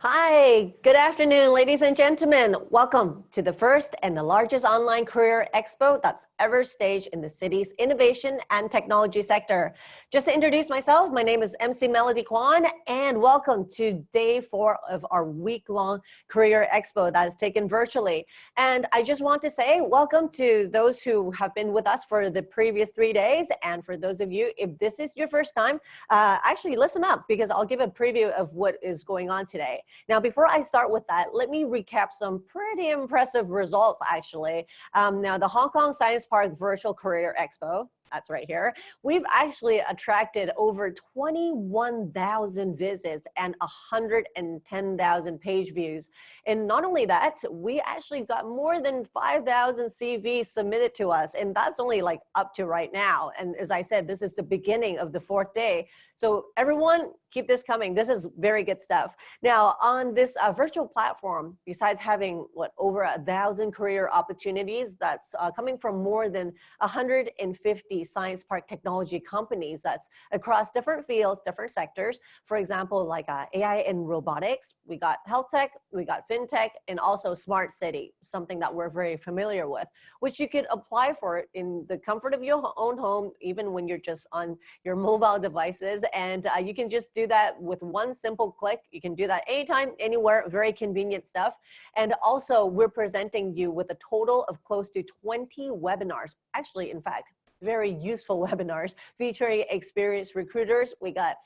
Hi, good afternoon, ladies and gentlemen. Welcome to the first and the largest online career expo that's ever staged in the city's innovation and technology sector. Just to introduce myself, my name is MC Melody Kwan, and welcome to day 4 of our week-long career expo that is taken virtually. And I just want to say welcome to those who have been with us for the previous 3 days. And for those of you, if this is your first time, actually listen up because I'll give a preview of what is going on today. Now, before I start with that, let me recap some pretty impressive results, actually. Now, the Hong Kong Science Park Virtual Career Expo, that's right here, we've actually attracted over 21,000 visits and 110,000 page views. And not only that, we actually got more than 5,000 CVs submitted to us, and that's only like up to right now. And as I said, this is the beginning of the 4th day. So everyone, keep this coming. This is very good stuff. Now, on this virtual platform, besides having over 1,000 career opportunities that's coming from more than 150 science park technology companies that's across different fields, different sectors. For example, like AI and robotics, we got health tech, we got fintech, and also smart city, something that we're very familiar with, which you could apply for in the comfort of your own home, even when you're just on your mobile devices. And you can just do that with one simple click. You can do that anytime, anywhere, very convenient stuff. And also, we're presenting you with a total of close to 20 webinars. Actually, in fact, very useful webinars featuring experienced recruiters. We got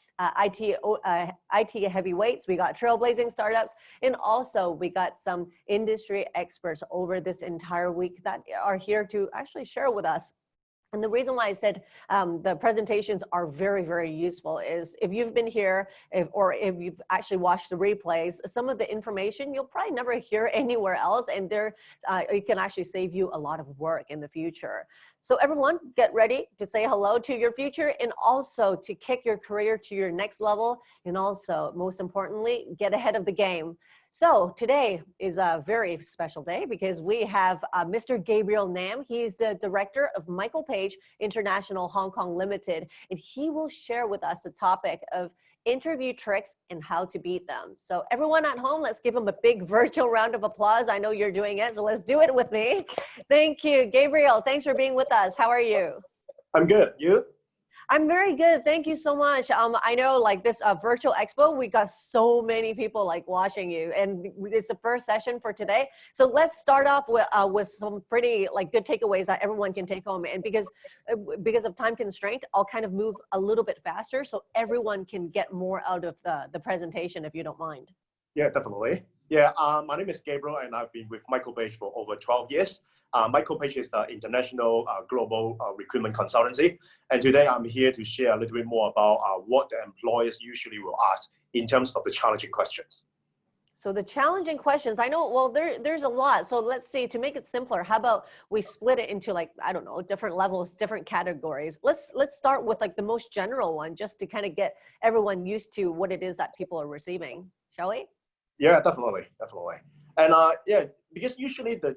IT heavyweights, we got trailblazing startups, and also we got some industry experts over this entire week that are here to actually share with us. And the reason why I said the presentations are very, very useful is if you've been here or if you've actually watched the replays, some of the information you'll probably never hear anywhere else, and it can actually save you a lot of work in the future. So everyone, get ready to say hello to your future and also to kick your career to your next level, and also, most importantly, get ahead of the game. So today is a very special day because we have Mr. Gabriel Nam. He's the director of Michael Page International Hong Kong Limited, and he will share with us the topic of interview tricks and how to beat them. So everyone at home, let's give him a big virtual round of applause. I know you're doing it, so let's do it with me. Thank you, Gabriel. Thanks for being with us. How are you? I'm good. You? I'm very good. Thank you so much. I know like this virtual expo, we got so many people like watching you, and it's the first session for today. So let's start off with some pretty like good takeaways that everyone can take home. And because of time constraint, I'll kind of move a little bit faster so everyone can get more out of the presentation, if you don't mind. Yeah, definitely. Yeah, my name is Gabriel, and I've been with Michael Page for over 12 years. Michael Page is an international global recruitment consultancy. And today I'm here to share a little bit more about what the employers usually will ask in terms of the challenging questions. So the challenging questions, I know, well, there's a lot. So let's see, to make it simpler, how about we split it into like, I don't know, different levels, different categories. Let's start with like the most general one, just to kind of get everyone used to what it is that people are receiving. Shall we? Yeah, definitely. And yeah, because usually the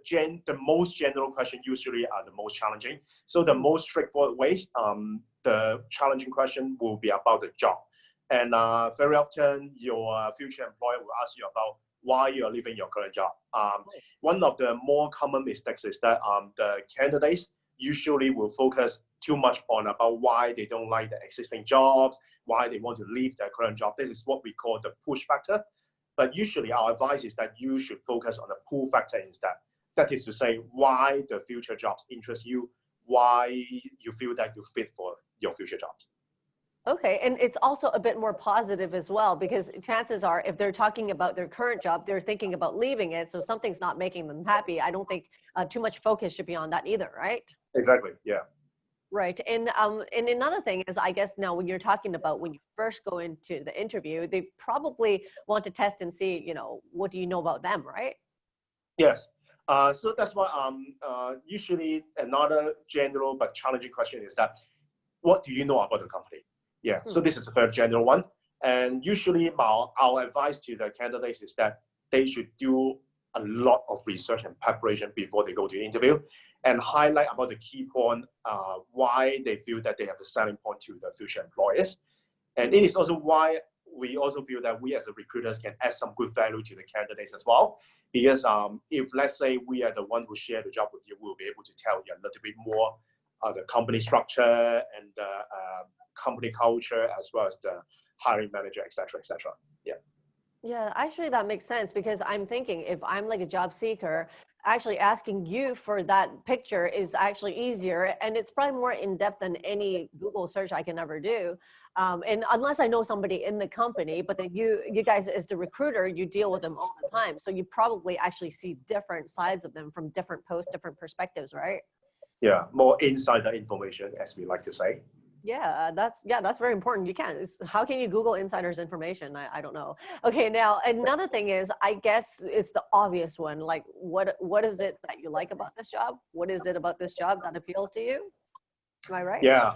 most general questions usually are the most challenging. So the most straightforward ways, the challenging question will be about the job. And very often your future employer will ask you about why you are leaving your current job. One of the more common mistakes is that the candidates usually will focus too much on about why they don't like the existing jobs, why they want to leave their current job. This is what we call the push factor. But usually our advice is that you should focus on the pull factor instead. That is to say, why the future jobs interest you, why you feel that you fit for your future jobs. Okay, and it's also a bit more positive as well, because chances are if they're talking about their current job, they're thinking about leaving it, so something's not making them happy. I don't think too much focus should be on that either, right? Exactly, yeah. Right, and another thing is, I guess now when you're talking about when you first go into the interview, they probably want to test and see, you know, what do you know about them, right? Yes, so that's why usually another general but challenging question is that, what do you know about the company? Yeah, so this is a very general one. And usually our advice to the candidates is that they should do a lot of research and preparation before they go to the interview, and highlight about the key point, why they feel that they have a selling point to the future employers. And it is also why we also feel that we as a recruiters can add some good value to the candidates as well. Because if let's say we are the one who share the job with you, we'll be able to tell you a little bit more the company structure and the company culture, as well as the hiring manager, etc., etc. Yeah. Yeah, actually that makes sense, because I'm thinking if I'm like a job seeker, actually asking you for that picture is actually easier, and it's probably more in depth than any Google search I can ever do. And unless I know somebody in the company, but then you guys as the recruiter, you deal with them all the time. So you probably actually see different sides of them from different posts, different perspectives, right? Yeah, more insider information, as we like to say. Yeah, that's very important. You can't. How can you Google insiders information? I don't know. Okay, now another thing is, I guess it's the obvious one. Like, what is it that you like about this job? What is it about this job that appeals to you? Am I right? Yeah,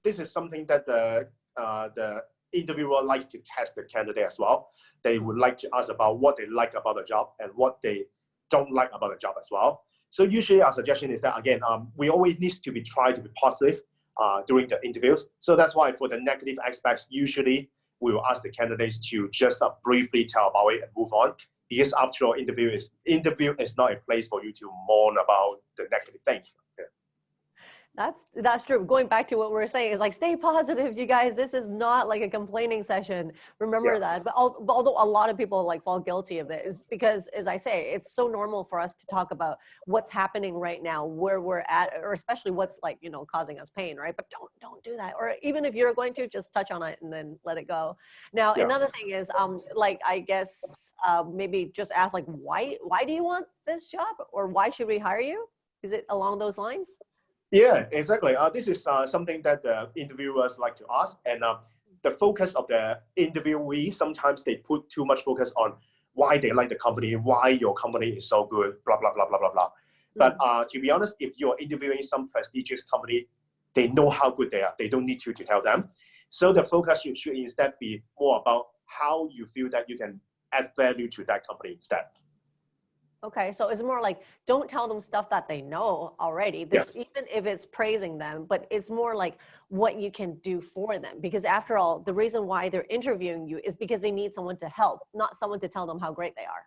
this is something that the interviewer likes to test the candidate as well. They would like to ask about what they like about the job and what they don't like about the job as well. So usually our suggestion is that, again, we always need to be try to be positive during the interviews. So that's why for the negative aspects, usually we will ask the candidates to just briefly tell about it and move on. Because after all, interview is not a place for you to mourn about the negative things. Yeah. That's true. Going back to what we were saying is like, stay positive, you guys. This is not like a complaining session. Remember that. But although a lot of people like fall guilty of it, is because, as I say, it's so normal for us to talk about what's happening right now, where we're at, or especially what's like, causing us pain, right? But don't do that. Or even if you're going to, just touch on it and then let it go. Now, another thing is, like, I guess maybe just ask like, why do you want this job, or why should we hire you? Is it along those lines? Yeah, exactly. This is something that the interviewers like to ask, and the focus of the interviewee, sometimes they put too much focus on why they like the company, why your company is so good, blah, blah, blah, blah, blah, blah. But to be honest, if you're interviewing some prestigious company, they know how good they are. They don't need you to tell them. So the focus should instead be more about how you feel that you can add value to that company instead. Okay, so it's more like, don't tell them stuff that they know already. Even if it's praising them, but it's more like what you can do for them. Because after all, the reason why they're interviewing you is because they need someone to help, not someone to tell them how great they are.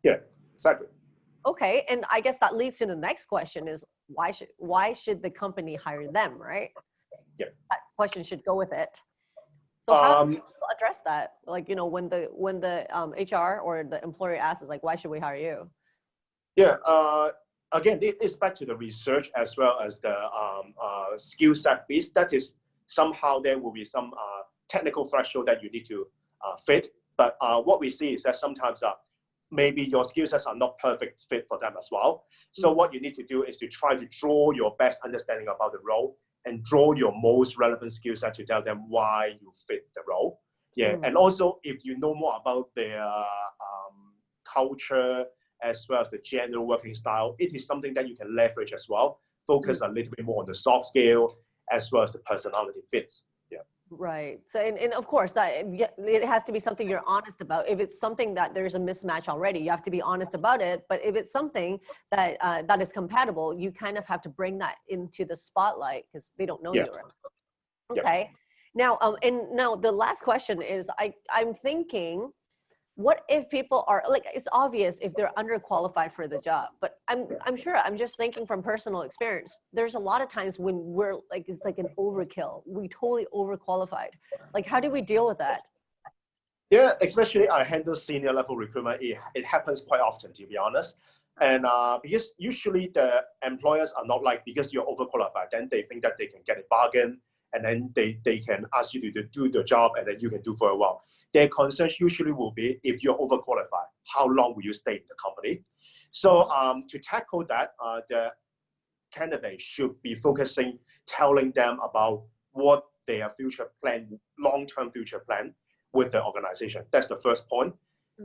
Yeah, exactly. Okay, and I guess that leads to the next question is, why should the company hire them, right? Yeah. That question should go with it. So how do you address that? Like, when the HR or the employer asks, is like, why should we hire you? Yeah, again, it's back to the research as well as the skill set fit. That is, somehow there will be some technical threshold that you need to fit. But what we see is that sometimes maybe your skill sets are not perfect fit for them as well. So what you need to do is to try to draw your best understanding about the role and draw your most relevant skill set to tell them why you fit the role. Yeah, and also if you know more about their culture, as well as the general working style, it is something that you can leverage as well. Focus a little bit more on the soft skill as well as the personality fits. Yeah. Right. So, and of course, that it has to be something you're honest about. If it's something that there's a mismatch already, you have to be honest about it. But if it's something that that is compatible, you kind of have to bring that into the spotlight because they don't know you. Okay. Now, and now the last question is, I'm thinking, what if people are like, it's obvious if they're underqualified for the job, but I'm sure, I'm just thinking from personal experience, there's a lot of times when we're like, it's like an overkill. We totally overqualified. Like, how do we deal with that? Yeah, especially I handle senior level recruitment. It happens quite often, to be honest. And because usually the employers are not like, because you're overqualified, then they think that they can get a bargain and then they can ask you to do the job and then you can do for a while. Their concerns usually will be, if you're overqualified, how long will you stay in the company? So to tackle that, the candidate should be focusing, telling them about what their future plan, long-term future plan with the organization. That's the first point.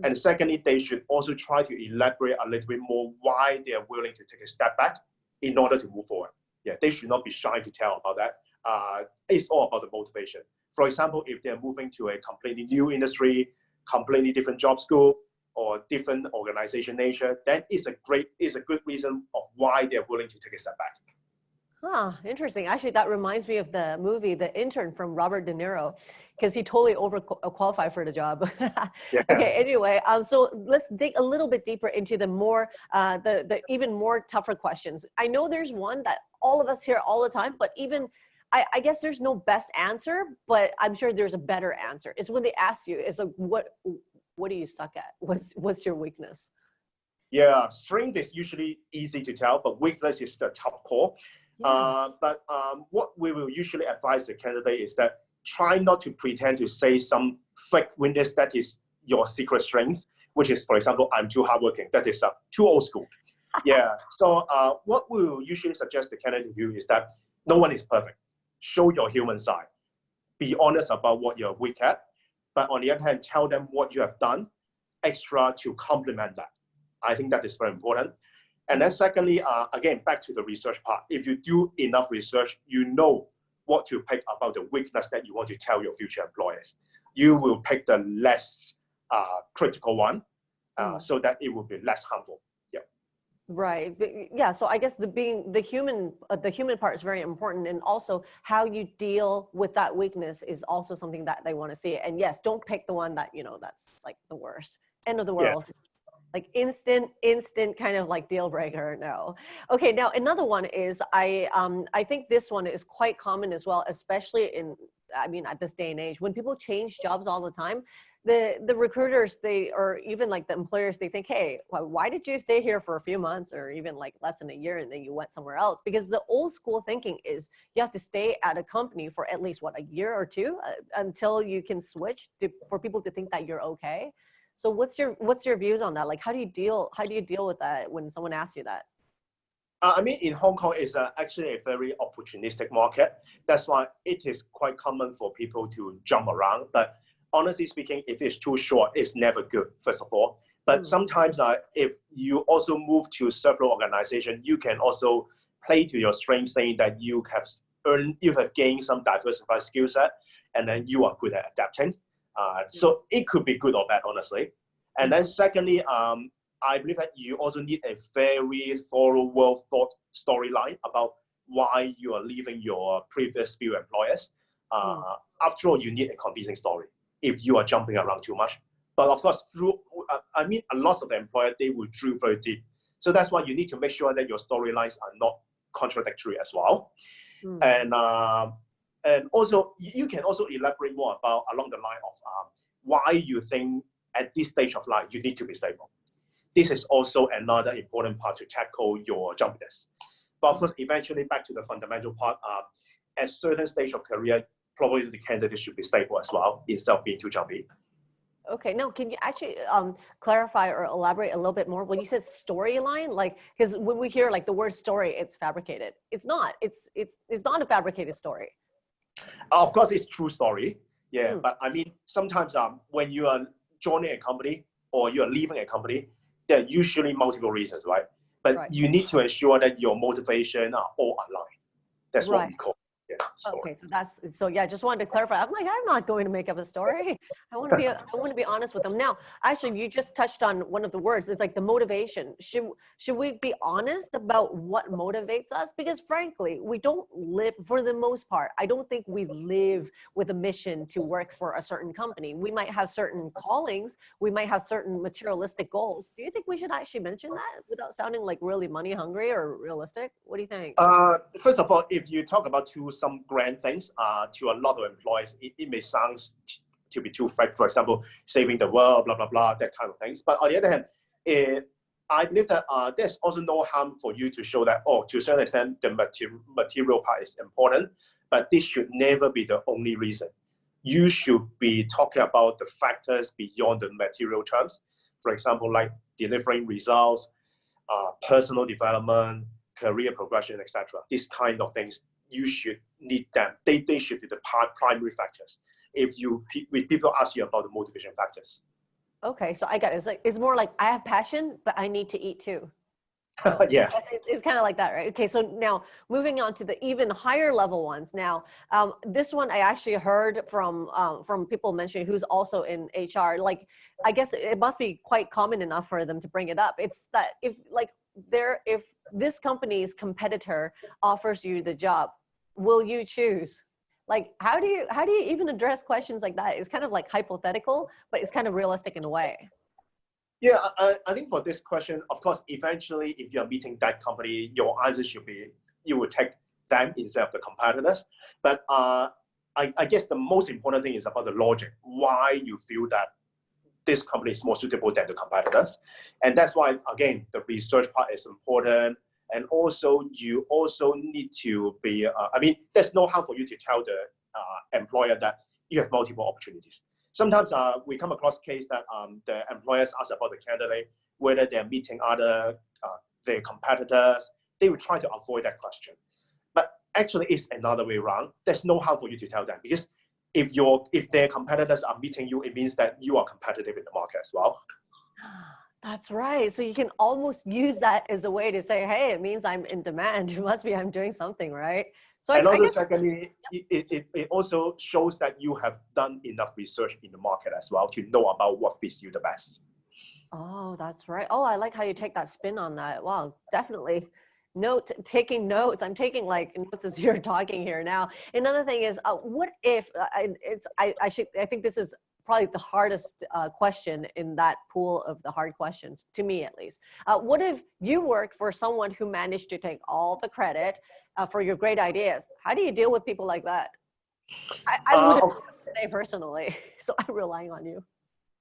And secondly, they should also try to elaborate a little bit more why they are willing to take a step back in order to move forward. Yeah, they should not be shy to tell about that. It's all about the motivation. For example, if they're moving to a completely new industry, completely different job scope, or different organization nature, then it's a good reason of why they're willing to take a step back. Huh, interesting. Actually, that reminds me of the movie The Intern from Robert De Niro, because he totally overqualified for the job. Yeah. Okay, anyway, so let's dig a little bit deeper into the more, the even more tougher questions. I know there's one that all of us hear all the time, but even, I guess there's no best answer, but I'm sure there's a better answer. It's when they ask you, it's like, what do you suck at? What's your weakness? Yeah, strength is usually easy to tell, but weakness is the tough call. Yeah. But what we will usually advise the candidate is that try not to pretend to say some fake weakness that is your secret strength, which is, for example, I'm too hardworking. That is too old school. Yeah. So what we will usually suggest the candidate to do is that no one is perfect. Show your human side. Be honest about what you're weak at, but on the other hand, tell them what you have done extra to complement that. I think that is very important. And then secondly, again, back to the research part. If you do enough research, you know what to pick about the weakness that you want to tell your future employers. You will pick the less critical one so that it will be less harmful. Yeah. Right. Yeah. So I guess the human part is very important, and also how you deal with that weakness is also something that they want to see. And yes, don't pick the one that, that's like the worst, end of the world. Yeah. Like instant kind of like deal breaker. No. Okay. Now another one is I think this one is quite common as well, especially at this day and age when people change jobs all the time. The recruiters, or even like the employers, they think, hey, why did you stay here for a few months or even like less than a year and then you went somewhere else? Because the old school thinking is you have to stay at a company for at least a year or two until you can switch for people to think that you're okay. So what's your views on that? Like, how do you deal with that when someone asks you that? In Hong Kong, it's actually a very opportunistic market. That's why it is quite common for people to jump around. But honestly speaking, if it's too short, it's never good, first of all. But sometimes if you also move to several organizations, you can also play to your strength, saying that you have gained some diversified skill set, and then you are good at adapting. So it could be good or bad, honestly. And then secondly, I believe that you also need a very thorough, well-thought storyline about why you are leaving your previous few employers. After all, you need a convincing story if you are jumping around too much. But of course, a lot of the employers, they will drill very deep. So that's why you need to make sure that your storylines are not contradictory as well. And also, you can also elaborate more about along the line of why you think at this stage of life you need to be stable. This is also another important part to tackle your jumpiness. But of course, eventually back to the fundamental part, at a certain stage of career, probably the candidate should be stable as well instead of being too jumpy. Okay, now can you actually clarify or elaborate a little bit more when you said storyline? Like, because when we hear like the word story, it's fabricated. It's not. It's not a fabricated story. Of course, it's true story. Yeah, but sometimes when you are joining a company or you are leaving a company, there are usually multiple reasons, right? But you need to ensure that your motivation are all aligned. That's what we call story. Okay, so yeah, just wanted to clarify. I'm not going to make up a story. I want to be honest with them. Now, actually, you just touched on one of the words. It's like the motivation. Should we be honest about what motivates us? Because frankly, we don't live, for the most part, I don't think we live with a mission to work for a certain company. We might have certain callings. We might have certain materialistic goals. Do you think we should actually mention that without sounding like really money hungry or realistic? What do you think? First of all, if you talk about some grand things to a lot of employees, it may sound to be too fake. For example, saving the world, blah, blah, blah, that kind of things. But on the other hand, I believe that there's also no harm for you to show that, to a certain extent, the material part is important, but this should never be the only reason. You should be talking about the factors beyond the material terms. For example, like delivering results, personal development, career progression, etc. These kind of things, you should need them. They should be the primary factors. If people ask you about the motivation factors. Okay, so I got it. It's more like I have passion, but I need to eat too. So yeah, it's kind of like that, right? Okay, so now moving on to the even higher level ones. Now, this one I actually heard from people mentioning who's also in HR. Like, I guess it must be quite common enough for them to bring it up. It's that if like if this company's competitor offers you the job, will you choose? Like, how do you even address questions like that? It's kind of like hypothetical, but it's kind of realistic in a way. Yeah, I think for this question, of course, eventually, if you're meeting that company, your answer should be you would take them instead of the competitors. But I guess the most important thing is about the logic, why you feel that this company is more suitable than the competitors. And that's why, again, the research part is important. And also, you also need to be, I mean, there's no harm for you to tell the employer that you have multiple opportunities. Sometimes we come across a case that the employers ask about the candidate, whether they're meeting their competitors. They will try to avoid that question. But actually, it's another way around. There's no harm for you to tell them, because if their competitors are meeting you, it means that you are competitive in the market as well. That's right. So you can almost use that as a way to say, hey, it means I'm in demand. It must be I'm doing something, right? So and also, I guess, secondly, it also shows that you have done enough research in the market as well to know about what fits you the best. Oh, that's right. Oh, I like how you take that spin on that. Wow, definitely. Taking notes. I'm taking like notes as you're talking here now. Another thing is, what if I think this is probably the hardest question in that pool of the hard questions, to me at least. What if you worked for someone who managed to take all the credit for your great ideas? How do you deal with people like that? I wouldn't say personally, so I'm relying on you.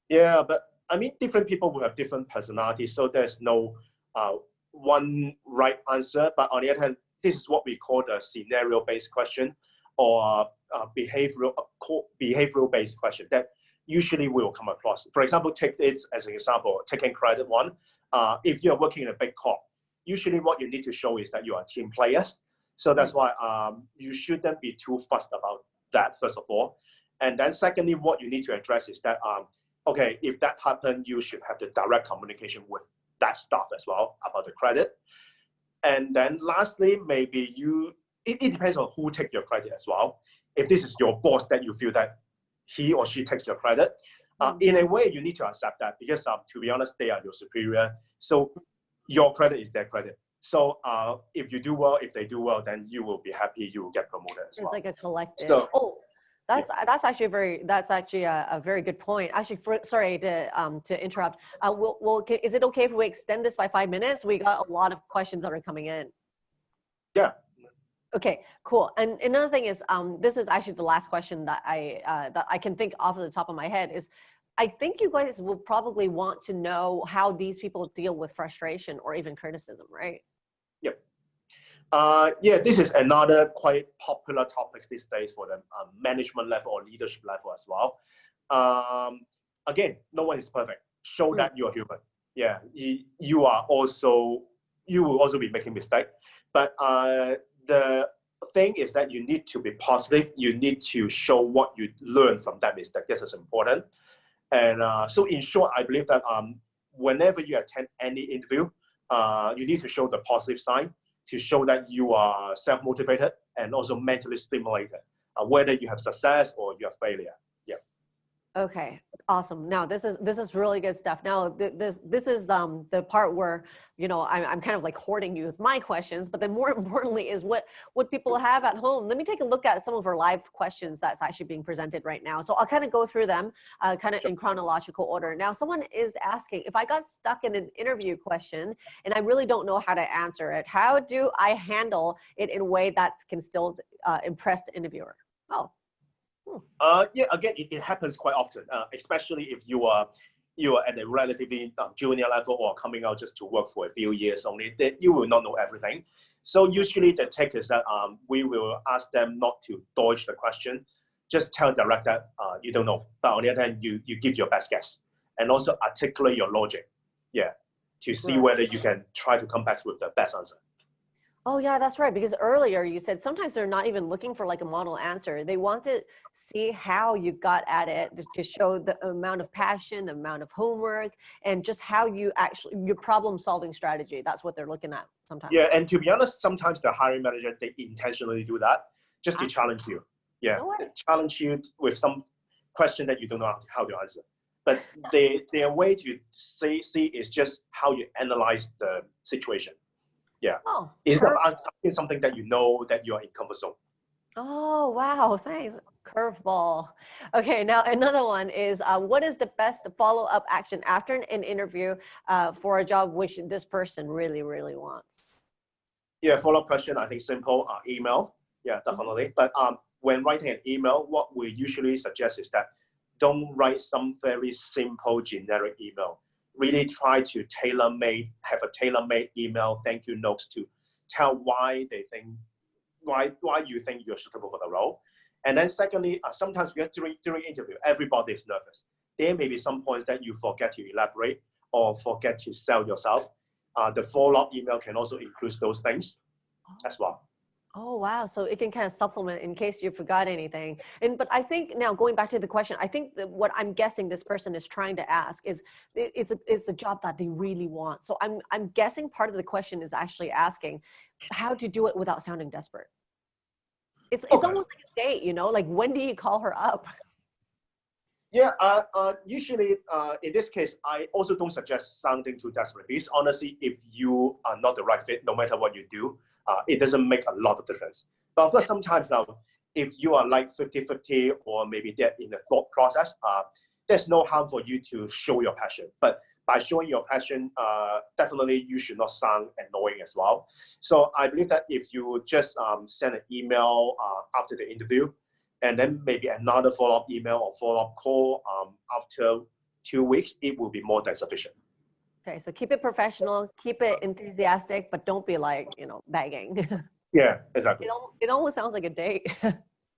Yeah, but I mean, different people will have different personalities, so there's no one right answer. But on the other hand, this is what we call the scenario-based question, or behavioral-based question that usually we will come across. For example, take this as an example, taking credit one. If you're working in a big corp, usually what you need to show is that you are team players. So that's why you shouldn't be too fussed about that, first of all. And then secondly, what you need to address is that, okay, if that happened, you should have the direct communication with that staff as well about the credit. And then lastly, maybe it depends on who takes your credit as well. If this is your boss that you feel that he or she takes your credit, in a way, you need to accept that, because to be honest, they are your superior. So your credit is their credit. So if you do well, if they do well, then you will be happy, you will get promoted as well. It's like a collective. So, that's actually a very good point. Actually, sorry to interrupt. Is it okay if we extend this by 5 minutes? We got a lot of questions that are coming in. Yeah. Okay, cool. And another thing is, this is actually the last question that I can think off the top of my head is, I think you guys will probably want to know how these people deal with frustration or even criticism, right? Yep. Yeah, this is another quite popular topic these days for the management level or leadership level as well. Again, no one is perfect. Show that you are human. Yeah, you will also be making mistakes. But the thing is that you need to be positive. You need to show what you learn from that mistake. This is important. And so in short, I believe that whenever you attend any interview, you need to show the positive side, to show that you are self-motivated and also mentally stimulated, whether you have success or you have failure. Yeah. Okay, awesome. Now this is really good stuff. Now this is the part where, you know, I'm kind of like hoarding you with my questions, but then more importantly is what people have at home. Let me take a look at some of our live questions that's actually being presented right now. So I'll kind of go through them kind of in chronological order. Now someone is asking, if I got stuck in an interview question and I really don't know how to answer it, how do I handle it in a way that can still impress the interviewer? Oh. Yeah, again, it happens quite often, especially if you are at a relatively junior level or coming out just to work for a few years only, that you will not know everything. So usually the take is that we will ask them not to dodge the question, just tell direct that you don't know. But on the other hand, you give your best guess and also articulate your logic, yeah, to see whether you can try to come back with the best answer. Oh yeah, that's right. Because earlier you said sometimes they're not even looking for like a model answer. They want to see how you got at it, to show the amount of passion, the amount of homework, and just how you your problem solving strategy. That's what they're looking at sometimes. Yeah, and to be honest, sometimes the hiring manager, they intentionally do that just to challenge you. Yeah, they challenge you with some question that you don't know how to answer. but their way to see is just how you analyze the situation. Yeah. Oh, Instead of asking something that you know that you are in comfort zone. oh, wow. Thanks. Curveball. Okay, now another one is what is the best follow-up action after an interview for a job which this person really, really wants? Yeah, follow-up question, I think simple, email. Yeah, definitely. But when writing an email, what we usually suggest is that don't write some very simple generic email. Really try to have a tailor-made email, thank you notes to tell why you think you're suitable for the role. And then secondly, sometimes during interview, everybody is nervous. There may be some points that you forget to elaborate or forget to sell yourself. The follow-up email can also include those things as well. Oh, wow. So it can kind of supplement in case you forgot anything. But I think now going back to the question, I think that what I'm guessing this person is trying to ask is it's a job that they really want. So I'm guessing part of the question is actually asking how to do it without sounding desperate. It's Okay. almost like a date, you know, like when do you call her up? Yeah, usually in this case, I also don't suggest sounding too desperate because honestly, if you are not the right fit, no matter what you do, it doesn't make a lot of difference. But of course, sometimes if you are like 50-50 or maybe they're in the thought process, there's no harm for you to show your passion. But by showing your passion, definitely you should not sound annoying as well. So I believe that if you just send an email after the interview, and then maybe another follow-up email or follow-up call after 2 weeks, it will be more than sufficient. Okay, so keep it professional, keep it enthusiastic, but don't be like, you know, begging. Yeah, exactly. It almost sounds like a date.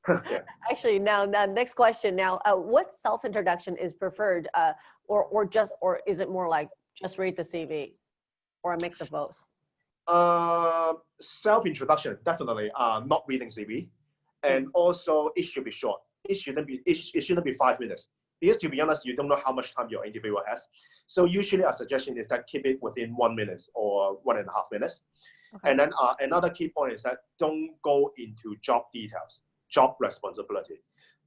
Yeah. Actually, now, next question. Now, what self-introduction is preferred, or is it more like just read the CV, or a mix of both? Self-introduction, definitely. Not reading CV, and also it should be short. It shouldn't be 5 minutes. Because to be honest, you don't know how much time your interviewer has. So usually a suggestion is that keep it within 1 minute or 1.5 minutes. Okay. And then another key point is that don't go into job details, job responsibility.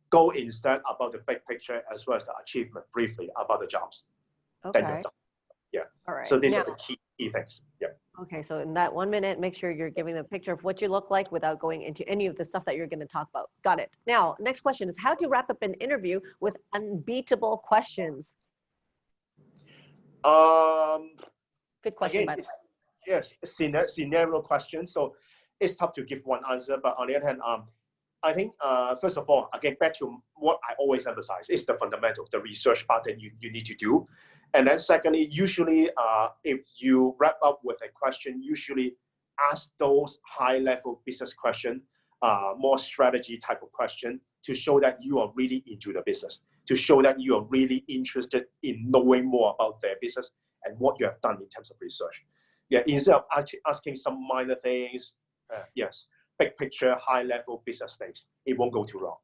Go instead about the big picture as well as the achievement briefly about the jobs. Okay. Yeah. All right. So these are the key things. Yeah. Okay. So in that 1 minute, make sure you're giving the picture of what you look like without going into any of the stuff that you're going to talk about. Got it. Now, next question is how to wrap up an interview with unbeatable questions. Good question. Again, yes, scenario question. So it's tough to give one answer, but on the other hand, I think first of all, again, back to what I always emphasize is the fundamental, the research part that you need to do. And then secondly, usually if you wrap up with a question, usually ask those high-level business question, more strategy type of question to show that you are really into the business, to show that you are really interested in knowing more about their business and what you have done in terms of research. Yeah, instead of asking some minor things, yes, big picture, high-level business things, it won't go too wrong.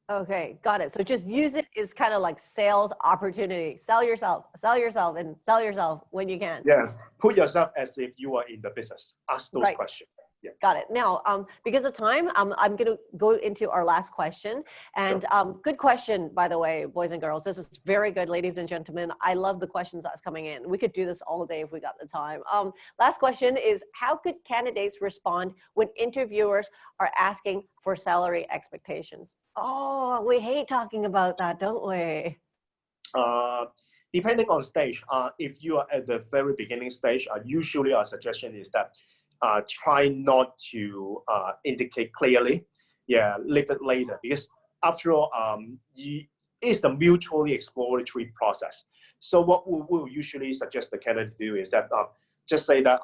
Okay, got it. So just use it as kind of like sales opportunity. Sell yourself, and sell yourself when you can. Yeah, put yourself as if you are in the business. Ask those questions. Yeah. Got it. Now, because of time, I'm going to go into our last question. And good question, by the way, boys and girls. This is very good, ladies and gentlemen. I love the questions that's coming in. We could do this all day if we got the time. Last question is, how could candidates respond when interviewers are asking for salary expectations? Oh, we hate talking about that, don't we? Depending on stage, if you are at the very beginning stage, usually our suggestion is that try not to indicate clearly. Yeah, leave it later because after all, it's the mutually exploratory process. So what we will usually suggest the candidate do is that just say that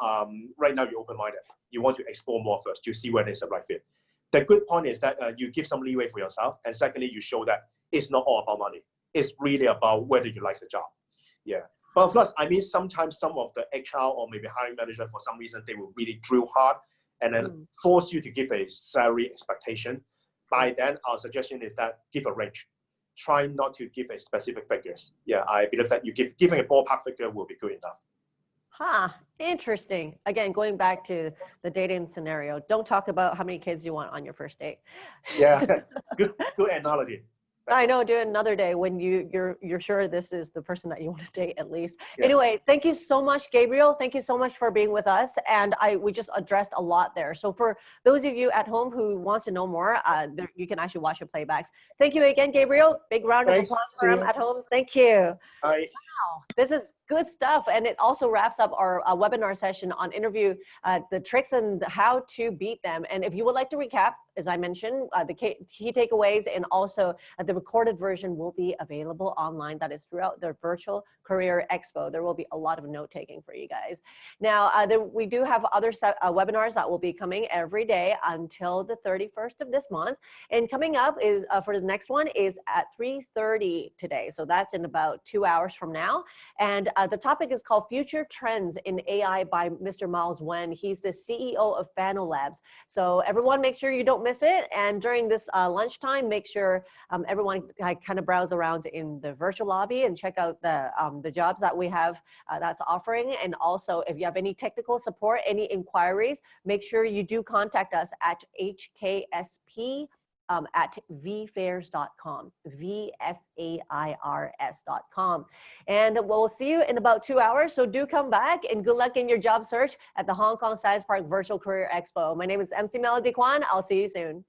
right now you're open-minded. You want to explore more first to see whether it's the right fit. The good point is that you give some leeway for yourself, and secondly, you show that it's not all about money. It's really about whether you like the job. Yeah. But of course, I mean, sometimes some of the HR or maybe hiring manager, for some reason, they will really drill hard and then force you to give a salary expectation. By then, our suggestion is that give a range. Try not to give a specific figures. Yeah, I believe that giving a ballpark figure will be good enough. Interesting. Again, going back to the dating scenario, don't talk about how many kids you want on your first date. Yeah, good analogy. I know, do it another day when you're sure this is the person that you want to date at least. Yeah. Anyway, thank you so much, Gabriel. Thank you so much for being with us. And we just addressed a lot there. So for those of you at home who wants to know more, you can actually watch the playbacks. Thank you again, Gabriel. Big round of Thanks. applause See for him ya. at home. Thank you. Bye. Wow, this is good stuff. And it also wraps up our webinar session on interview, the tricks and how to beat them. And if you would like to recap, as I mentioned, the key takeaways and also the recorded version will be available online. That is throughout the virtual career expo. There will be a lot of note taking for you guys. Now, we do have other webinars that will be coming every day until the 31st of this month. And coming up is for the next one is at 3:30 today. So that's in about 2 hours from now. And the topic is called Future Trends in AI by Mr. Miles Wen. He's the CEO of Fano Labs. So everyone make sure you don't miss it. And during this lunchtime, make sure everyone kind of browse around in the virtual lobby and check out the jobs that we have that's offering. And also, if you have any technical support, any inquiries, make sure you do contact us at HKSP at vfairs.com, VFAIRS.com. And we'll see you in about 2 hours. So do come back and good luck in your job search at the Hong Kong Science Park Virtual Career Expo. My name is MC Melody Kwan. I'll see you soon.